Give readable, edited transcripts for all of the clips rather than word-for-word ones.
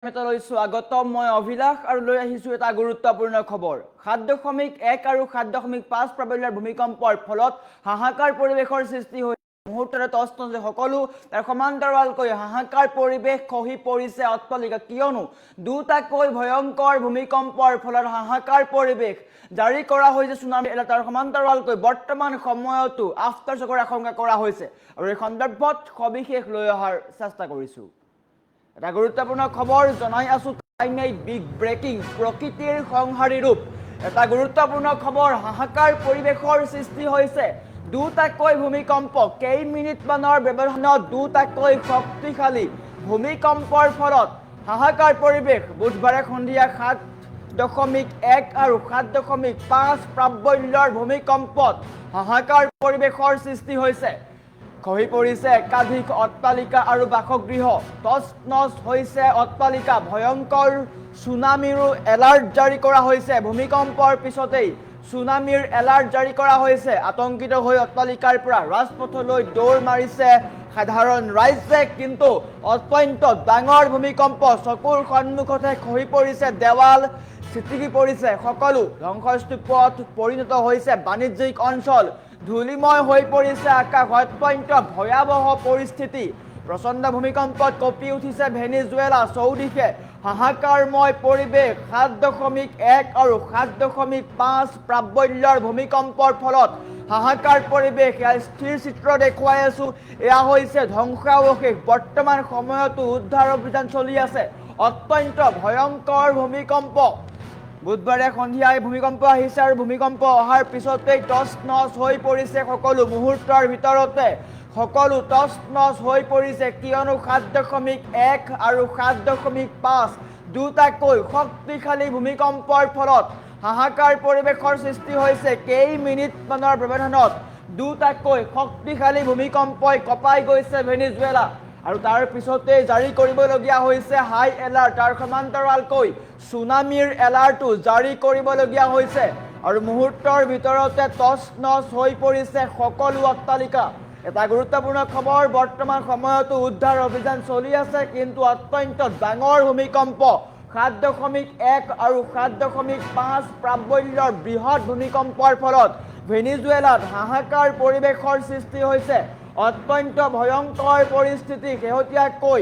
মেটালৈ স্বাগতম মই অভিলাষ আৰু লৈ আহিছোঁ এটা গুৰুত্বপূৰ্ণ খবৰ 7.1 আৰু 7.5 প্ৰাবল্যৰ ভূমিকম্পৰ ফলত হাহাকাৰ পৰিৱেশৰ সৃষ্টি হৈছে মুহূৰ্ততে তছনছ সকলো তাৰ সমান্তৰালকৈ হাহাকাৰ পৰিৱেশ খহি পৰিছে অট্টালিকা কিয়নো দুটাকৈ ভয়ংকৰ ভূমিকম্পৰ ফলত হাহাকাৰ পৰিৱেশ জাৰি কৰা হৈছে সুনামি এলাৰ্টৰ সমান্তৰালকৈ বৰ্তমান সময়তো আফটাৰ শ্বকৰ আশংকা কৰা হৈছে আৰু এই সন্দৰ্ভত সবিশেষ লৈ অহাৰ চেষ্টা কৰিছোঁ এটা গুৰুত্বপূৰ্ণ খবৰ জনাই আছো টাইমলাইট বিগ ব্ৰেকিং প্ৰকৃতিৰ সংহাৰী ৰূপ এটা গুৰুত্বপূৰ্ণ খবৰ হাহাকাৰ পৰিৱেশৰ সৃষ্টি হৈছে দুটাকৈ ভূমিকম্প কেইমিনিটমানৰ ব্যৱধানত দুটাকৈ শক্তিশালী ভূমিকম্পৰ ফলত হাহাকাৰ পৰিৱেশ বুধবাৰে সন্ধিয়া 7.1 আৰু 7.5 প্ৰাবল্যৰ ভূমিকম্পত হাহাকাৰ পৰিৱেশৰ সৃষ্টি হৈছে খহি পৰিছে একাধিক অট্টালিকা আৰু বাসগৃহ তছনছ হৈছে অট্টালিকা ভয়ংকৰ সুনামিৰো এলাৰ্ট জাৰি কৰা হৈছে ভূমিকম্পৰ পিছতেই সুনামিৰ এলাৰ্ট জাৰি কৰা হৈছে আতংকিত হৈ অট্টালিকাৰ পৰা ৰাজপথলৈ দৌৰ মাৰিছে সাধাৰণ ৰাইজে কিন্তু অত্যন্ত ডাঙৰ ভূমিকম্প চকুৰ সন্মুখতে খহি পৰিছে দেৱাল ছিটিকি পৰিছে সকলো ধ্বংসস্তূপত পৰিণত হৈছে বাণিজ্যিক অঞ্চল ধূলিময় হৈ পৰিছে আকাশ অত্যন্ত ভয়াৱহ পৰিস্থিতি প্ৰচণ্ড ভূমিকম্পত কঁপি উঠিছে ভেনিজুৱেলা চৌদিশে হাহাকাৰময় পৰিৱেশ 7.1 আৰু 7.5 প্ৰাবল্যৰ ভূমিকম্পৰ ফলত হাহাকাৰ পৰিৱেশ স্থিৰ চিত্ৰ দেখুৱাই আছো এয়া হৈছে ধ্বংসাৱশেষ বৰ্তমান সময়তো উদ্ধাৰ অভিযান চলি আছে অত্যন্ত ভয়ংকৰ ভূমিকম্প বুধবাৰে সন্ধিয়াই ভূমিকম্প আহিছে আৰু ভূমিকম্প অহাৰ পিছতেই তছনছ হৈ পৰিছে সকলো মুহূৰ্তৰ ভিতৰতে সকলো তছনছ হৈ পৰিছে কিয়নো 7.1 আৰু 7.5 দুটাকৈ শক্তিশালী ভূমিকম্পৰ ফলত হাহাকাৰ পৰিৱেশৰ সৃষ্টি হৈছে কেইমিনিটমানৰ ব্যৱধানত দুটাকৈ শক্তিশালী ভূমিকম্পই কঁপাই গৈছে ভেনিজুৱেলা আৰু তাৰ পিছতে জাৰি কৰিবলগীয়া হৈছে হাই এলাৰ্ট তাৰ সমান্তৰালকৈ সুনামিৰ এলাৰ্টটো জাৰি কৰিবলগীয়া হৈছে আৰু মুহূৰ্তৰ ভিতৰতে তছনছ হৈ পৰিছে সকলো অট্টালিকা এটা গুৰুত্বপূৰ্ণ খবৰ বৰ্তমান সময়তো উদ্ধাৰ অভিযান চলি আছে কিন্তু অত্যন্ত ডাঙৰ ভূমিকম্প 7.1 আৰু 7.5 প্ৰাবল্যৰ বৃহৎ ভূমিকম্পৰ ফলত ভেনিজুৱেলাত হাহাকাৰ পৰিৱেশৰ সৃষ্টি হৈছে অত্যন্ত ভয়ংকৰ পৰিস্থিতি শেহতীয়াকৈ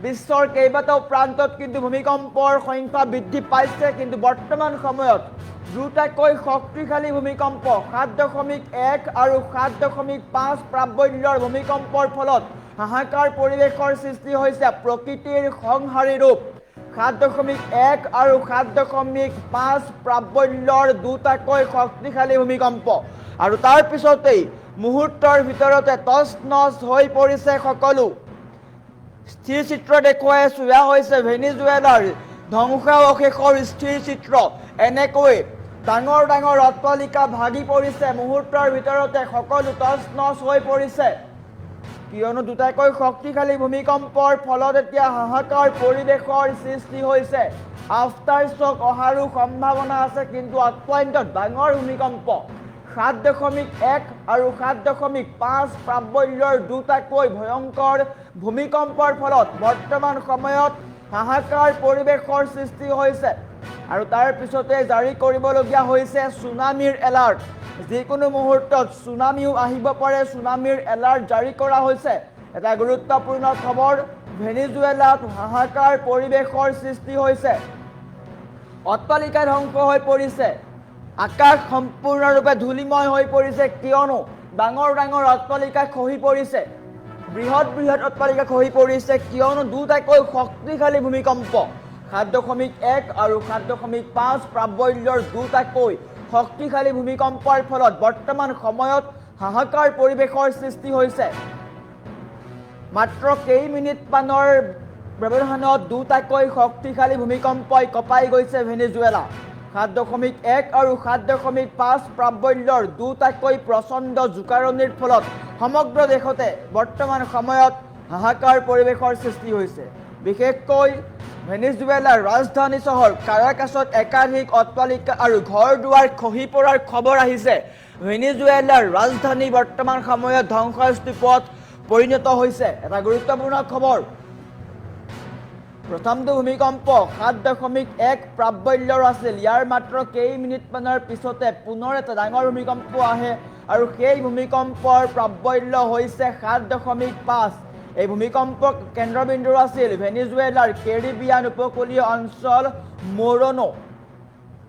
বিশ্বৰ কেইবাটাও প্ৰান্তত কিন্তু ভূমিকম্পৰ সংখ্যা বৃদ্ধি পাইছে কিন্তু বৰ্তমান সময়ত দুটাকৈ শক্তিশালী ভূমিকম্প 7.1 আৰু 7.5 প্ৰাবল্যৰ ভূমিকম্পৰ ফলত হাহাকাৰ পৰিৱেশৰ সৃষ্টি হৈছে প্ৰকৃতিৰ সংহাৰী ৰূপ 7.1 আৰু 7.5 প্ৰাবল্যৰ দুটাকৈ শক্তিশালী ভূমিকম্প আৰু তাৰ পিছতেই মুহূৰ্তৰ ভিতৰতে তছনছ হৈ পৰিছে সকলো স্থিৰ চিত্ৰ দেখুৱাই আছো এয়া হৈছে ভেনিজুৱেলাৰ ধ্বংসাৱশেষৰ স্থিৰ চিত্ৰ এনেকৈ ডাঙৰ ডাঙৰ অট্টালিকা ভাগি পৰিছে মুহূৰ্তৰ ভিতৰতে সকলো তছনছ হৈ পৰিছে কিয়নো দুটাকৈ শক্তিশালী ভূমিকম্পৰ ফলত এতিয়া হাহাকাৰ পৰিৱেশৰ সৃষ্টি হৈছে আফটাৰ শ্বক অহাৰো সম্ভাৱনা আছে কিন্তু অত্যন্ত ডাঙৰ ভূমিকম্প 7.1 আৰু 7.5 প্ৰাবল্যৰ দুটাকৈ ভয়ংকৰ ভূমিকম্পৰ ফলত বৰ্তমান সময়ত হাহাকাৰ পৰিৱেশৰ সৃষ্টি হৈছে আৰু তাৰ পিছতে জাৰি কৰিবলগীয়া হৈছে সুনামিৰ এলাৰ্ট যিকোনো মুহূৰ্তত সুনামিও আহিব পাৰে সুনামিৰ এলাৰ্ট জাৰি কৰা হৈছে এটা গুৰুত্বপূৰ্ণ খবৰ ভেনিজুৱেলাত হাহাকাৰ পৰিৱেশৰ সৃষ্টি হৈছে অট্টালিকা ধ্বংস হৈ পৰিছে আকাশ সম্পূৰ্ণৰূপে ধূলিময় হৈ পৰিছে কিয়নো ডাঙৰ ডাঙৰ অট্টালিকা খহি পৰিছে বৃহৎ বৃহৎ অট্টালিকা খহি পৰিছে কিয়নো দুটাকৈ শক্তিশালী ভূমিকম্প 7.1 আৰু 7.5 প্ৰাবল্যৰ দুটাকৈ শক্তিশালী ভূমিকম্পৰ ফলত বৰ্তমান সময়ত হাহাকাৰ পৰিৱেশৰ সৃষ্টি হৈছে মাত্ৰ কেইমিনিটমানৰ ব্যৱধানত দুটাকৈ শক্তিশালী ভূমিকম্পই কঁপাই গৈছে ভেনিজুৱেলা 7.1 আৰু 7.5 প্ৰাবল্যৰ দুটাকৈ প্ৰচণ্ড জোকাৰণিৰ ফলত সমগ্ৰ দেশতে বৰ্তমান সময়ত হাহাকাৰ পৰিৱেশৰ সৃষ্টি হৈছে বিশেষকৈ ভেনিজুৱেলাৰ ৰাজধানী চহৰ কাৰাকাছত একাধিক অট্টালিকা আৰু ঘৰ দুৱাৰ খহি পৰাৰ খবৰ আহিছে ভেনিজুৱেলাৰ ৰাজধানী বৰ্তমান সময়ত ধ্বংসস্তূপত পৰিণত হৈছে এটা গুৰুত্বপূৰ্ণ খবৰ প্ৰথমটো ভূমিকম্প 7.1 প্ৰাবল্যৰ আছিল। ইয়াৰ মাত্ৰ কেইমিনিটমানৰ পিছতে পুনৰ এটা ডাঙৰ ভূমিকম্প আহে আৰু সেই ভূমিকম্পৰ প্ৰাবল্য হৈছে 7.5। এই ভূমিকম্পৰ কেন্দ্ৰবিন্দু আছিল ভেনিজুৱেলাৰ কেৰিবিয়ান উপকূলীয় অঞ্চল মোৰনো।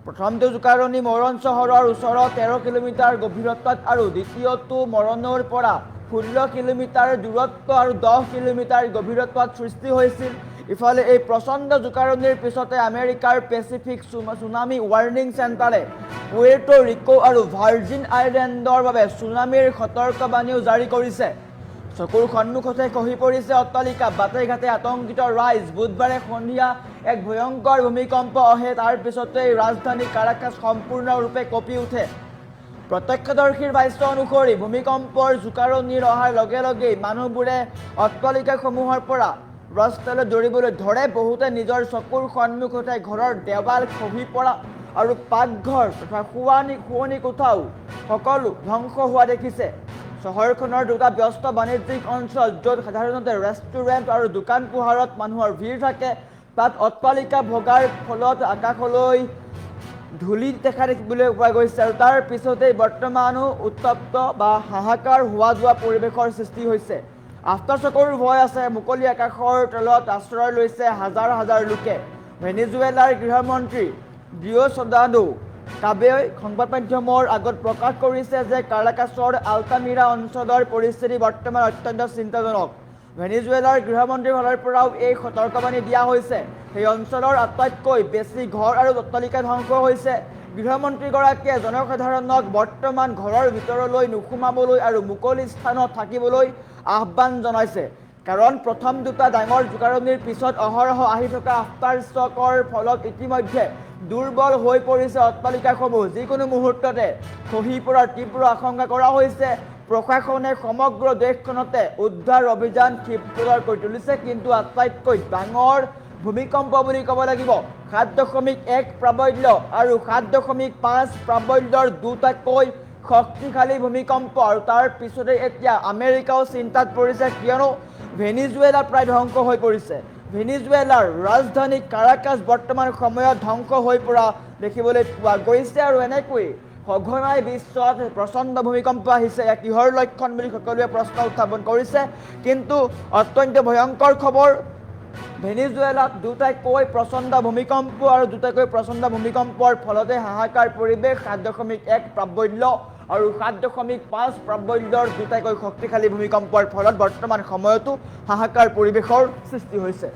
প্ৰথমটো জোকাৰণি মৰণ চহৰৰ ওচৰত 13 কিলোমিটাৰ গভীৰতাত আৰু দ্বিতীয়টো মৰণৰ পৰা 16 কিলোমিটাৰ দূৰত্ব আৰু 10 কিলোমিটাৰ গভীৰতাত সৃষ্টি হৈছিল। ইফালে এই প্ৰচণ্ড জোকাৰণিৰ পিছতে আমেৰিকাৰ পেচিফিক ছুনামি ৱাৰ্নিং চেণ্টাৰে পুৱেৰ্টো ৰিকো আৰু ভাৰ্জিন আইলেণ্ডৰ বাবে ছুনামিৰ সতৰ্কবাণীও জাৰি কৰিছে। চকুৰ সন্মুখতে খহি পৰিছে অট্টালিকা, বাটে ঘাটে আতংকিত ৰাইজ। বুধবাৰে সন্ধিয়া এক ভয়ংকৰ ভূমিকম্প আহে, তাৰ পিছতেই ৰাজধানী কাৰাকাছ সম্পূৰ্ণৰূপে কঁপি উঠে। প্ৰত্যক্ষদৰ্শীৰ ভাষ্য অনুসৰি ভূমিকম্পৰ জোকাৰণিৰ অহাৰ লগে লগেই মানুহবোৰে অট্টালিকাসমূহৰ পৰা ৰাস্তালৈ দৌৰিবলৈ ধৰে। বহুতে নিজৰ চকুৰ সন্মুখতে ঘৰৰ দেৱাল খহি পৰা আৰু পাকঘৰ তথা শোৱনি কোঠাও সকলো ধ্বংস হোৱা দেখিছে। চহৰখনৰ দুটা ব্যস্ত বাণিজ্যিক অঞ্চল, য'ত সাধাৰণতে ৰেষ্টুৰেণ্ট আৰু দোকান পোহাৰত মানুহৰ ভিৰ থাকে, তাত অট্টালিকা ভগাৰ ফলত আকাশলৈ ধূলি দেখা দেখিবলৈ পোৱা গৈছে। আৰু তাৰ পিছতেই বৰ্তমানো উত্তপ্ত বা হাহাকাৰ হোৱা যোৱা পৰিৱেশৰ সৃষ্টি হৈছে। আফটাৰশ্বকৰ ভয় আছে। মুকলি আকাশৰ তলত আশ্ৰয় লৈছে হাজাৰ হাজাৰ লোকে। ভেনিজুৱেলাৰ গৃহমন্ত্ৰী ডিঅ'ছডানো কাবেই সংবাদ মাধ্যমৰ আগত প্ৰকাশ কৰিছে যে কাৰাকাছৰ আল্টামিৰা অঞ্চলৰ পৰিস্থিতি বৰ্তমান অত্যন্ত চিন্তাজনক। ভেনিজুৱেলাৰ গৃহমন্ত্ৰীৰ ফালৰ পৰাও এই সতৰ্কবাণী দিয়া হৈছে। সেই অঞ্চলৰ আটাইতকৈ বেছি ঘৰ আৰু অট্টালিকা ধ্বংস হৈছে। গৃহমন্ত্ৰীগৰাকীয়ে জনসাধাৰণক বৰ্তমান ঘৰৰ ভিতৰলৈ নোসোমাবলৈ আৰু মুকলি স্থানত থাকিবলৈ আহ্বান জনাইছে। কাৰণ প্ৰথম দুটা ডাঙৰ জোকাৰণিৰ পিছত অহৰহ আহি থকা আফটাৰশ্বকৰ ফলত ইতিমধ্যে দুৰ্বল হৈ পৰিছে অট্টালিকাসমূহ। যিকোনো মুহূৰ্ততে খহি পৰাৰ তীব্ৰ আশংকা কৰা হৈছে। প্ৰশাসনে সমগ্ৰ দেশখনতে উদ্ধাৰ অভিযান ক্ষীপ্ৰ কৰি তুলিছে। কিন্তু আটাইতকৈ ডাঙৰ ভূমিকম্প বুলি ক'ব লাগিব 7.1 প্ৰাবল্য আৰু 7.5 প্ৰাবল্যৰ দুটাকৈ শক্তিশালী ভূমিকম্প। আৰু তাৰ পিছতে এতিয়া আমেৰিকাও চিন্তাত পৰিছে, কিয়নো ভেনিজুৱেলা প্ৰায় ধ্বংস হৈ পৰিছে। ভেনিজুৱেলাৰ ৰাজধানী কাৰাকাছ বৰ্তমান সময়ত ধ্বংস হৈ পৰা দেখিবলৈ পোৱা গৈছে। আৰু এনেকৈ সঘনাই বিশ্বত প্ৰচণ্ড ভূমিকম্প আহিছে। ইয়াক কিহৰ লক্ষণ বুলি সকলোৱে প্ৰশ্ন উত্থাপন কৰিছে। কিন্তু অত্যন্ত ভয়ংকৰ খবৰ, ভেনিজুৱেলাত দুটাকৈ প্ৰচণ্ড ভূমিকম্প আৰু দুটাকৈ প্ৰচণ্ড ভূমিকম্পৰ ফলতে হাহাকাৰ পৰিৱেশ। 7.1 প্ৰাবল্য আৰু 7.5 প্ৰাবল্যৰ দুটাকৈ শক্তিশালী ভূমিকম্পৰ ফলত বৰ্তমান সময়তো হাহাকাৰ পৰিৱেশৰ সৃষ্টি হৈছে।